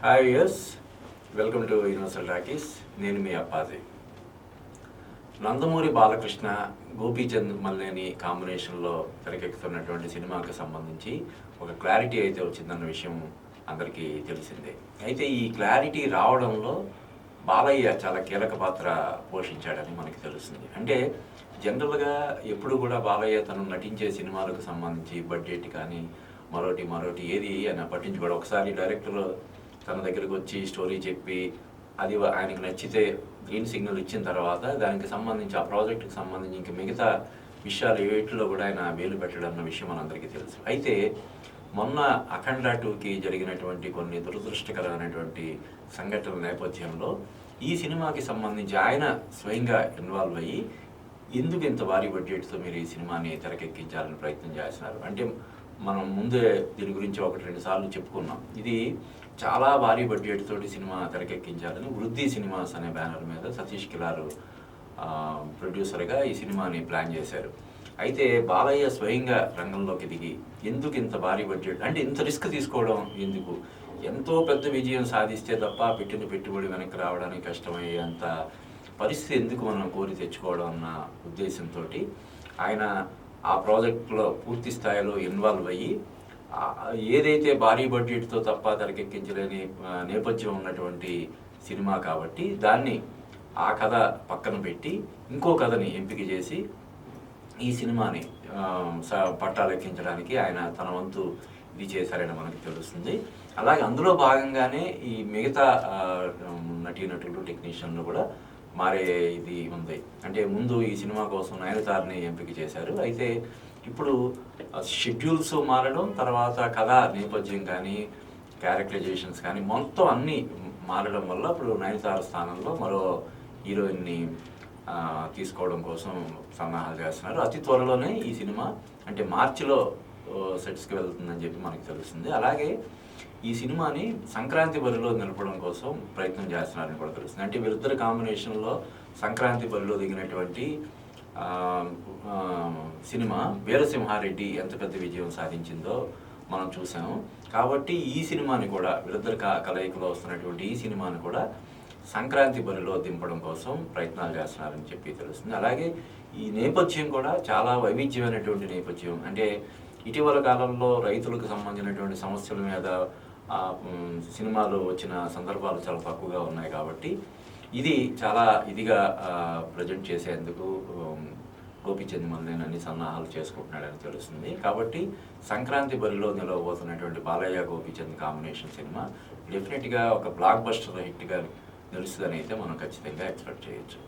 Hi yes, welcome to Universal Talkies. నేను మీ అప్పాజీ. నందమూరి బాలకృష్ణ, గోపీచంద్ మల్లేని కాంబినేషన్లో తెరకెక్కుతున్నటువంటి సినిమాకి సంబంధించి ఒక క్లారిటీ అయితే వచ్చిందన్న విషయం అందరికీ తెలిసిందే. అయితే ఈ క్లారిటీ రావడంలో బాలయ్య చాలా కీలక పాత్ర పోషించాడని మనకి తెలుస్తుంది. అంటే జనరల్గా ఎప్పుడు కూడా బాలయ్య తను నటించే సినిమాలకు సంబంధించి బడ్జెట్ కానీ మరోటి ఏది ఆయన పట్టించుకోవడం. ఒకసారి డైరెక్టర్ తన దగ్గరకు వచ్చి స్టోరీ చెప్పి అది ఆయనకు నచ్చితే గ్రీన్ సిగ్నల్ ఇచ్చిన తర్వాత దానికి సంబంధించి ఆ ప్రాజెక్టుకి సంబంధించి ఇంక మిగతా విషయాలు వీటిలో కూడా ఆయన వేలు పెట్టడం అన్న విషయం మనందరికీ తెలుసు. అయితే మొన్న అఖండ 2కి జరిగినటువంటి కొన్ని దురదృష్టకరమైనటువంటి సంఘటనల నేపథ్యంలో ఈ సినిమాకి సంబంధించి ఆయన స్వయంగా ఇన్వాల్వ్ అయ్యి ఎందుకు ఇంత భారీ బడ్జెట్తో మీరు ఈ సినిమాని తెరకెక్కించాలని ప్రయత్నం చేస్తున్నారు అంటే, మనం ముందే దీని గురించి 1-2 సార్లు చెప్పుకున్నాం. ఇది చాలా భారీ బడ్జెట్ తోటి సినిమా తెరకెక్కించాలని వృద్ధి సినిమాస్ అనే బ్యానర్ మీద సతీష్ కిలారు ప్రొడ్యూసర్గా ఈ సినిమాని ప్లాన్ చేశారు. అయితే బాలయ్య స్వయంగా రంగంలోకి దిగి ఎందుకు ఇంత భారీ బడ్జెట్ అంటే ఇంత రిస్క్ తీసుకోవడం ఎందుకు, ఎంతో పెద్ద విజయం సాధిస్తే తప్ప పెట్టిన పెట్టుబడి వెనక్కి రావడానికి కష్టమయ్యేంత పరిస్థితి ఎందుకు మనం కోరి తెచ్చుకోవడం అన్న ఉద్దేశంతో ఆయన ఆ ప్రాజెక్టులో పూర్తి స్థాయిలో ఇన్వాల్వ్ అయ్యి ఏదైతే భారీ బడ్జెట్తో తప్ప తెరకెక్కించలేని నేపథ్యం ఉన్నటువంటి సినిమా కాబట్టి దాన్ని ఆ కథ పక్కన పెట్టి ఇంకో కథని ఎంపిక చేసి ఈ సినిమాని పట్టాలెక్కించడానికి ఆయన తన వంతు ఇది చేశారని మనకు తెలుస్తుంది. అలాగే అందులో భాగంగానే ఈ మిగతా నటీనటులు టెక్నీషియన్లు కూడా మారే ఇది ఉంది. అంటే ముందు ఈ సినిమా కోసం నయనతారని ఎంపిక చేశారు. అయితే ఇప్పుడు షెడ్యూల్స్ మారడం, తర్వాత కథ నేపథ్యం కానీ క్యారెక్టరైజేషన్స్ కానీ మొత్తం అన్నీ మారడం వల్ల ఇప్పుడు నయనతార స్థానంలో మరో హీరోయిన్ని తీసుకోవడం కోసం సన్నాహాలు చేస్తున్నారు. అతి త్వరలోనే ఈ సినిమా అంటే మార్చిలో సెట్స్కి వెళ్తుందని చెప్పి మనకు తెలుస్తుంది. అలాగే ఈ సినిమాని సంక్రాంతి బరిలో నిలపడం కోసం ప్రయత్నం చేస్తున్నారని కూడా తెలుస్తుంది. అంటే వీరిద్దరి కాంబినేషన్లో సంక్రాంతి బరిలో దిగినటువంటి సినిమా వీరసింహారెడ్డి ఎంత పెద్ద విజయం సాధించిందో మనం చూసాము. కాబట్టి ఈ సినిమాని కూడా వీరిద్దరి కలయికలో వస్తున్నటువంటి ఈ సినిమాని కూడా సంక్రాంతి బరిలో దింపడం కోసం ప్రయత్నాలు చేస్తున్నారని చెప్పి తెలుస్తుంది. అలాగే ఈ నేపథ్యం కూడా చాలా వైవిధ్యమైనటువంటి నేపథ్యం. అంటే ఇటీవల కాలంలో రైతులకు సంబంధించినటువంటి సమస్యల మీద సినిమాలు వచ్చిన సందర్భాలు చాలా తక్కువగా ఉన్నాయి. కాబట్టి ఇది చాలా ఇదిగా ప్రజెంట్ చేసేందుకు గోపీచంద్ మల్లేని అన్ని సన్నాహాలు చేసుకుంటున్నాడని తెలుస్తుంది. కాబట్టి సంక్రాంతి బరిలో నిలవబోతున్నటువంటి బాలయ్య గోపీచంద్ కాంబినేషన్ సినిమా డెఫినెట్గా ఒక బ్లాక్ బస్టర్ హిట్గా నిలుస్తుందని అయితే మనం ఖచ్చితంగా ఎక్స్పెక్ట్ చేయొచ్చు.